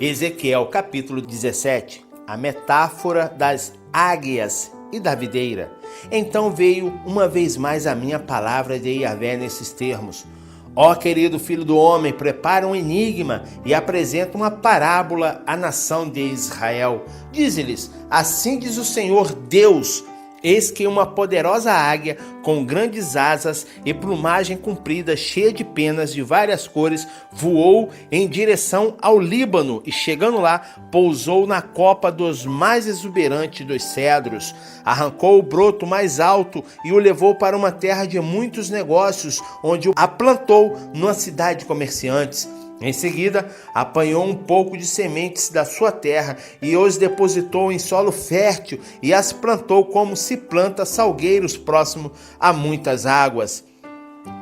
Ezequiel capítulo 17, a metáfora das águias e da videira. Então veio uma vez mais a minha palavra de Yahvé nesses termos: ó querido filho do homem, prepara um enigma e apresenta uma parábola à nação de Israel. Dize-lhes: assim diz o Senhor Deus, eis que uma poderosa águia com grandes asas e plumagem comprida, cheia de penas de várias cores, voou em direção ao Líbano e, chegando lá, pousou na copa dos mais exuberantes dos cedros. Arrancou o broto mais alto e o levou para uma terra de muitos negócios, onde a plantou numa cidade de comerciantes. Em seguida, apanhou um pouco de sementes da sua terra e os depositou em solo fértil e as plantou como se planta salgueiros próximo a muitas águas.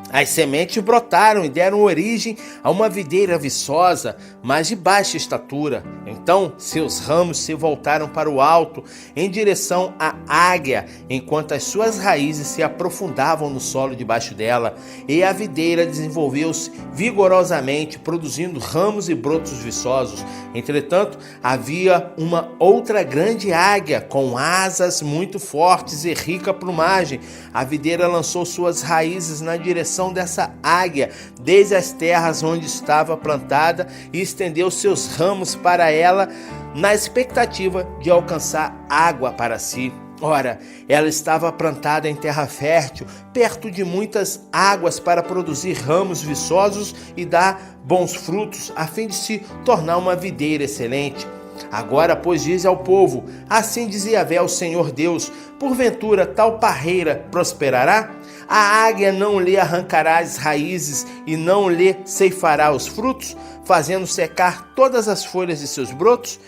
As sementes brotaram e deram origem a uma videira viçosa, mas de baixa estatura. Então seus ramos se voltaram para o alto, em direção à águia, enquanto as suas raízes se aprofundavam no solo debaixo dela. E a videira desenvolveu-se vigorosamente, produzindo ramos e brotos viçosos. Entretanto, havia uma outra grande águia, com asas muito fortes e rica plumagem. A videira lançou suas raízes na direção dessa águia, desde as terras onde estava plantada, e estendeu seus ramos para ela, na expectativa de alcançar água para si. Ora, ela estava plantada em terra fértil, perto de muitas águas, para produzir ramos viçosos e dar bons frutos, a fim de se tornar uma videira excelente. Agora, pois, diz ao povo: assim diz Yahvé, o Senhor Deus, porventura tal parreira prosperará? A águia não lhe arrancará as raízes e não lhe ceifará os frutos, fazendo secar todas as folhas de seus brotos?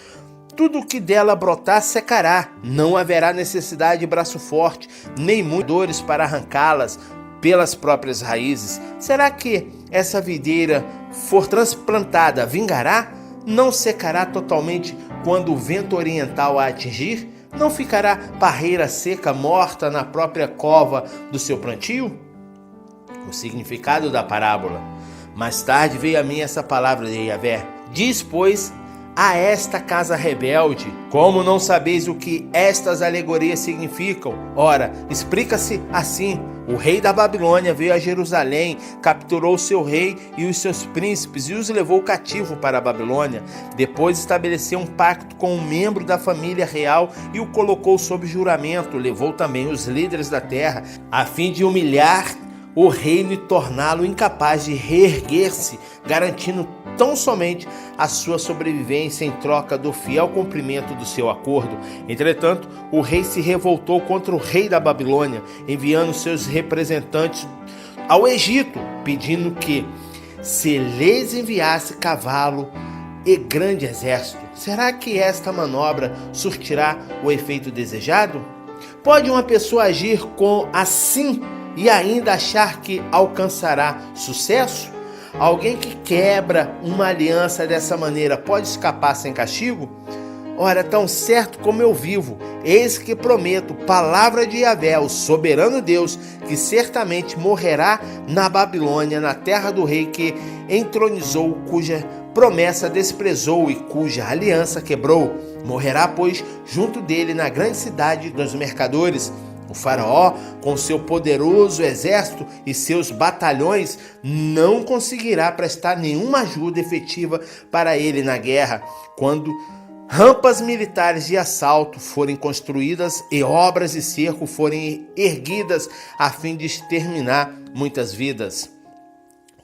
Tudo o que dela brotar secará, não haverá necessidade de braço forte, nem muitas dores para arrancá-las pelas próprias raízes. Será que essa videira for transplantada, vingará? Não secará totalmente quando o vento oriental a atingir? Não ficará parreira seca, morta na própria cova do seu plantio? O significado da parábola. Mais tarde veio a mim essa palavra de Yahvé: diz, pois, a esta casa rebelde: como não sabeis o que estas alegorias significam? Ora, explica-se assim: o rei da Babilônia veio a Jerusalém, capturou seu rei e os seus príncipes e os levou cativo para a Babilônia. Depois estabeleceu um pacto com um membro da família real e o colocou sob juramento. Levou também os líderes da terra, a fim de humilhar o reino e torná-lo incapaz de reerguer-se, garantindo tão somente a sua sobrevivência em troca do fiel cumprimento do seu acordo. Entretanto, o rei se revoltou contra o rei da Babilônia, enviando seus representantes ao Egito, pedindo que se lhes enviasse cavalo e grande exército. Será que esta manobra surtirá o efeito desejado? Pode uma pessoa agir assim e ainda achar que alcançará sucesso? Alguém que quebra uma aliança dessa maneira pode escapar sem castigo? Ora, tão certo como eu vivo, eis que prometo, palavra de Yahvé, o soberano Deus, que certamente morrerá na Babilônia, na terra do rei que entronizou, cuja promessa desprezou e cuja aliança quebrou. Morrerá, pois, junto dele na grande cidade dos mercadores. O faraó, com seu poderoso exército e seus batalhões, não conseguirá prestar nenhuma ajuda efetiva para ele na guerra, quando rampas militares de assalto forem construídas e obras de cerco forem erguidas a fim de exterminar muitas vidas.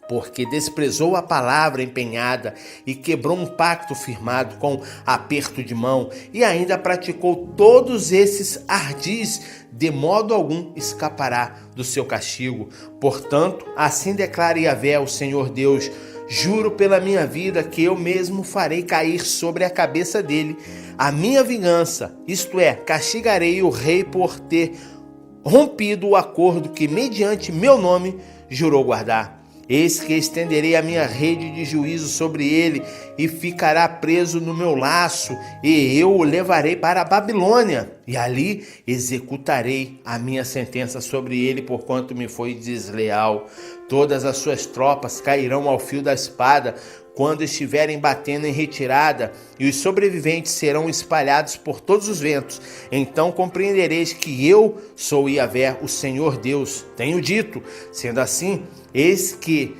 Porque desprezou a palavra empenhada e quebrou um pacto firmado com aperto de mão, e ainda praticou todos esses ardis, de modo algum escapará do seu castigo. Portanto, assim declara Yahvé, o Senhor Deus: juro pela minha vida que eu mesmo farei cair sobre a cabeça dele a minha vingança, isto é, castigarei o rei por ter rompido o acordo que, mediante meu nome, jurou guardar. Eis que estenderei a minha rede de juízo sobre ele, e ficará preso no meu laço, e eu o levarei para a Babilônia, e ali executarei a minha sentença sobre ele, porquanto me foi desleal. Todas as suas tropas cairão ao fio da espada, quando estiverem batendo em retirada e os sobreviventes serão espalhados por todos os ventos, então compreendereis que eu sou Yahvé, o Senhor Deus. Tenho dito. Sendo assim, eis que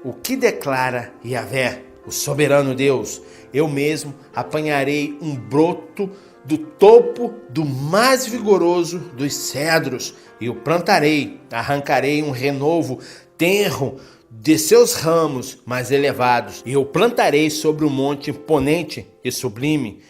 o que declara Yahvé, o soberano Deus, eu mesmo apanharei um broto do topo do mais vigoroso dos cedros e o plantarei, arrancarei um renovo tenro de seus ramos mais elevados e o plantarei sobre um monte imponente e sublime.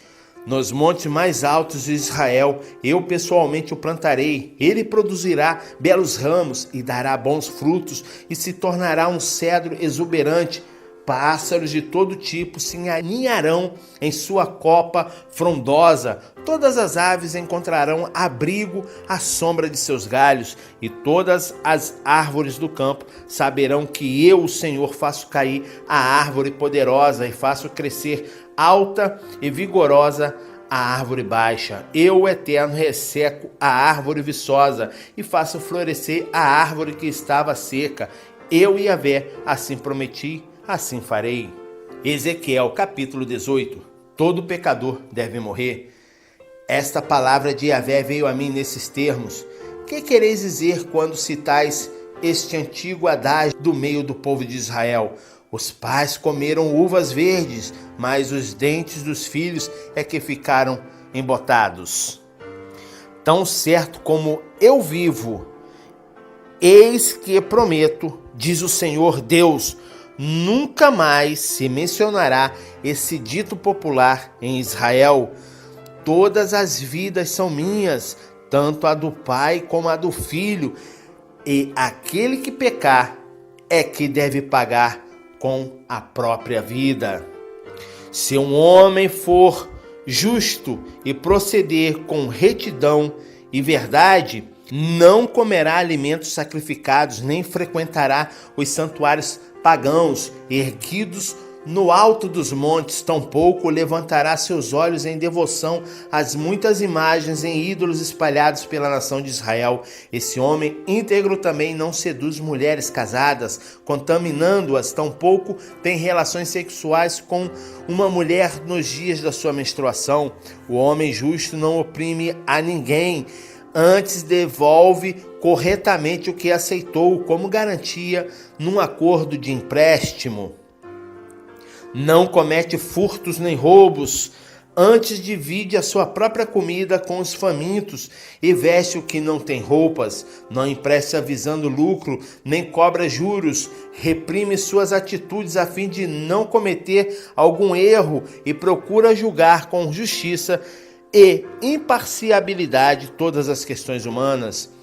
Nos montes mais altos de Israel, eu pessoalmente o plantarei. Ele produzirá belos ramos e dará bons frutos e se tornará um cedro exuberante. Pássaros de todo tipo se aninharão em sua copa frondosa. Todas as aves encontrarão abrigo à sombra de seus galhos, e todas as árvores do campo saberão que eu, o Senhor, faço cair a árvore poderosa e faço crescer alta e vigorosa a árvore baixa. Eu, o Eterno, resseco a árvore viçosa e faço florescer a árvore que estava seca. Eu, Yahvé, assim prometi, assim farei. Ezequiel capítulo 18. Todo pecador deve morrer. Esta palavra de Yahvé veio a mim nesses termos. Que quereis dizer quando citais este antigo adágio do meio do povo de Israel? Os pais comeram uvas verdes, mas os dentes dos filhos é que ficaram embotados. Tão certo como eu vivo, eis que prometo, diz o Senhor Deus, nunca mais se mencionará esse dito popular em Israel. Todas as vidas são minhas, tanto a do pai como a do filho, e aquele que pecar é que deve pagar com a própria vida. Se um homem for justo e proceder com retidão e verdade, não comerá alimentos sacrificados, nem frequentará os santuários pagãos erguidos no alto dos montes, tampouco levantará seus olhos em devoção às muitas imagens em ídolos espalhados pela nação de Israel. Esse homem íntegro também não seduz mulheres casadas, contaminando-as, tampouco tem relações sexuais com uma mulher nos dias da sua menstruação. O homem justo não oprime a ninguém, antes devolve corretamente o que aceitou como garantia num acordo de empréstimo. Não comete furtos nem roubos, antes divide a sua própria comida com os famintos e veste o que não tem roupas. Não empresta visando lucro, nem cobra juros, reprime suas atitudes a fim de não cometer algum erro e procura julgar com justiça e imparcialidade todas as questões humanas.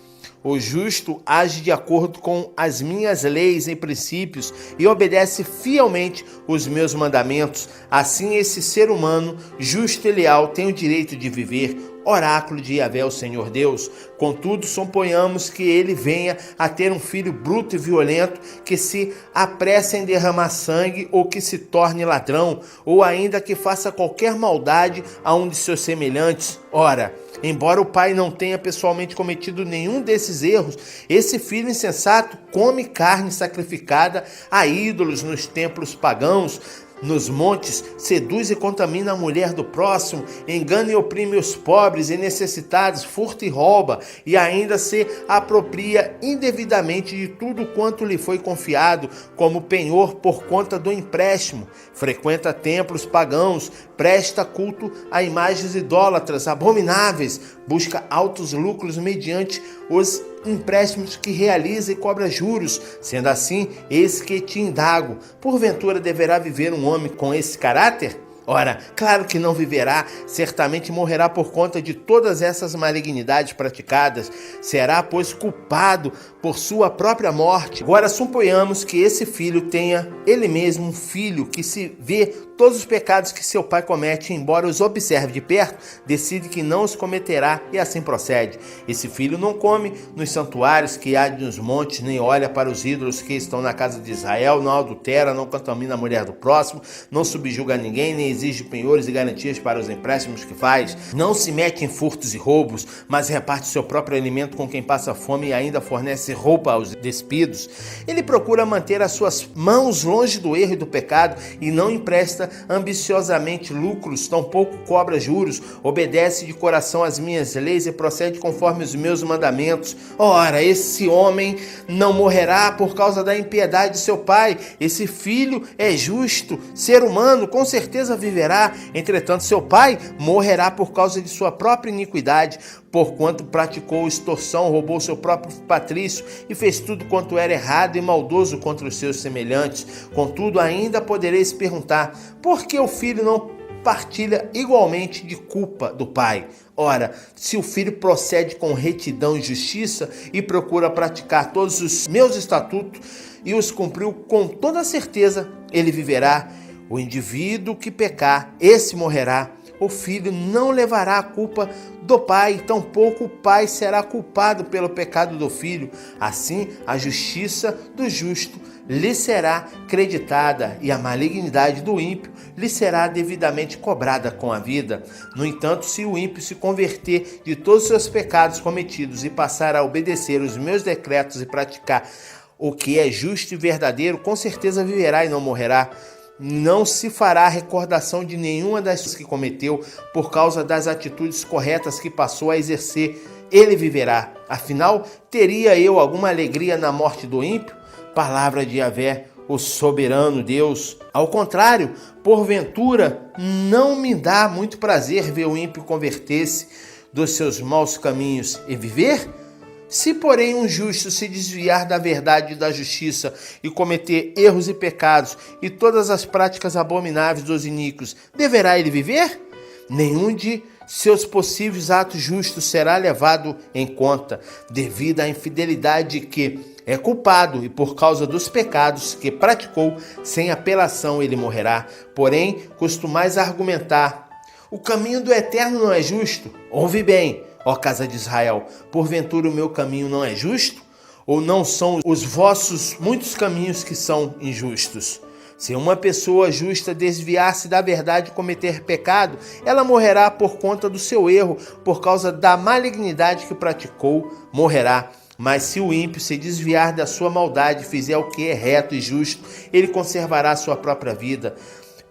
O justo age de acordo com as minhas leis e princípios e obedece fielmente os meus mandamentos. Assim, esse ser humano justo e leal tem o direito de viver. Oráculo de Yahvé, o Senhor Deus. Contudo, suponhamos que ele venha a ter um filho bruto e violento, que se apresse em derramar sangue, ou que se torne ladrão, ou ainda que faça qualquer maldade a um de seus semelhantes. Ora, embora o pai não tenha pessoalmente cometido nenhum desses erros, esse filho insensato come carne sacrificada a ídolos nos templos pagãos, nos montes, seduz e contamina a mulher do próximo, engana e oprime os pobres e necessitados, furta e rouba, e ainda se apropria indevidamente de tudo quanto lhe foi confiado como penhor por conta do empréstimo. Frequenta templos pagãos, presta culto a imagens idólatras abomináveis, busca altos lucros mediante os empréstimos que realiza e cobra juros. Sendo assim, eis que te indago: porventura deverá viver um homem com esse caráter? Ora, claro que não viverá, certamente morrerá por conta de todas essas malignidades praticadas, será, pois, culpado por sua própria morte. Agora, suponhamos que esse filho tenha ele mesmo um filho que se vê todos os pecados que seu pai comete, embora os observe de perto, decide que não os cometerá e assim procede. Esse filho não come nos santuários que há nos montes, nem olha para os ídolos que estão na casa de Israel, não adultera, não contamina a mulher do próximo, não subjuga ninguém, nem exige penhores e garantias para os empréstimos que faz, não se mete em furtos e roubos, mas reparte seu próprio alimento com quem passa fome e ainda fornece roupa aos despidos. Ele procura manter as suas mãos longe do erro e do pecado e não empresta ambiciosamente lucros, tampouco cobra juros, obedece de coração às minhas leis e procede conforme os meus mandamentos. Ora, esse homem não morrerá por causa da impiedade de seu pai. Esse filho é justo, ser humano, com certeza viverá. Entretanto, seu pai morrerá por causa de sua própria iniquidade, porquanto praticou extorsão, roubou seu próprio patrício e fez tudo quanto era errado e maldoso contra os seus semelhantes. Contudo, ainda podereis perguntar: por que o filho não partilha igualmente de culpa do pai? Ora, se o filho procede com retidão e justiça e procura praticar todos os meus estatutos e os cumpriu com toda certeza, ele viverá. O indivíduo que pecar, esse morrerá. O filho não levará a culpa do pai, tampouco o pai será culpado pelo pecado do filho. Assim, a justiça do justo lhe será creditada e a malignidade do ímpio lhe será devidamente cobrada com a vida. No entanto, se o ímpio se converter de todos os seus pecados cometidos e passar a obedecer os meus decretos e praticar o que é justo e verdadeiro, com certeza viverá e não morrerá. Não se fará recordação de nenhuma das coisas que cometeu por causa das atitudes corretas que passou a exercer. Ele viverá. Afinal, teria eu alguma alegria na morte do ímpio? Palavra de Yahvé, o soberano Deus. Ao contrário, porventura, não me dá muito prazer ver o ímpio converter-se dos seus maus caminhos e viver? Se, porém, um justo se desviar da verdade e da justiça e cometer erros e pecados e todas as práticas abomináveis dos iníquos, deverá ele viver? Nenhum de seus possíveis atos justos será levado em conta, devido à infidelidade que é culpado, e por causa dos pecados que praticou, sem apelação ele morrerá. Porém, costumais argumentar: o caminho do Eterno não é justo? Ouve bem, ó casa de Israel, porventura o meu caminho não é justo? Ou não são os vossos muitos caminhos que são injustos? Se uma pessoa justa desviar-se da verdade e cometer pecado, ela morrerá por conta do seu erro, por causa da malignidade que praticou, morrerá. Mas se o ímpio se desviar da sua maldade e fizer o que é reto e justo, ele conservará a sua própria vida,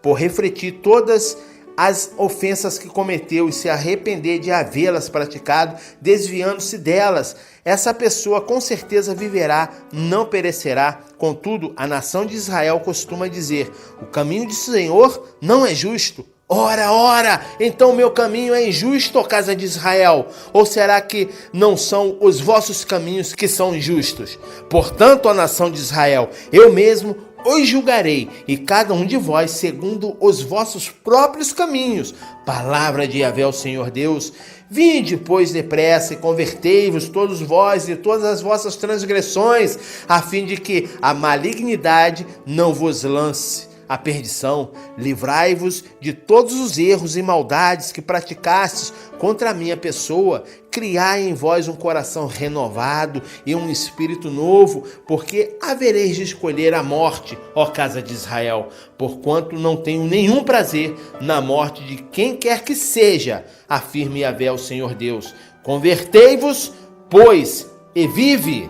por refletir todas as ofensas que cometeu e se arrepender de havê-las praticado, desviando-se delas. Essa pessoa com certeza viverá, não perecerá. Contudo, a nação de Israel costuma dizer: o caminho do Senhor não é justo. Ora, então meu caminho é injusto, ó casa de Israel? Ou será que não são os vossos caminhos que são injustos? Portanto, ó nação de Israel, eu mesmo os julgarei, e cada um de vós segundo os vossos próprios caminhos. Palavra de Yahvé, o Senhor Deus. Vinde, pois, depressa e convertei-vos todos vós e todas as vossas transgressões, a fim de que a malignidade não vos lance a perdição. Livrai-vos de todos os erros e maldades que praticastes contra a minha pessoa. Criai em vós um coração renovado e um espírito novo, porque havereis de escolher a morte, ó casa de Israel, porquanto não tenho nenhum prazer na morte de quem quer que seja, afirme Yahvé, o Senhor Deus. Convertei-vos, pois, e vive.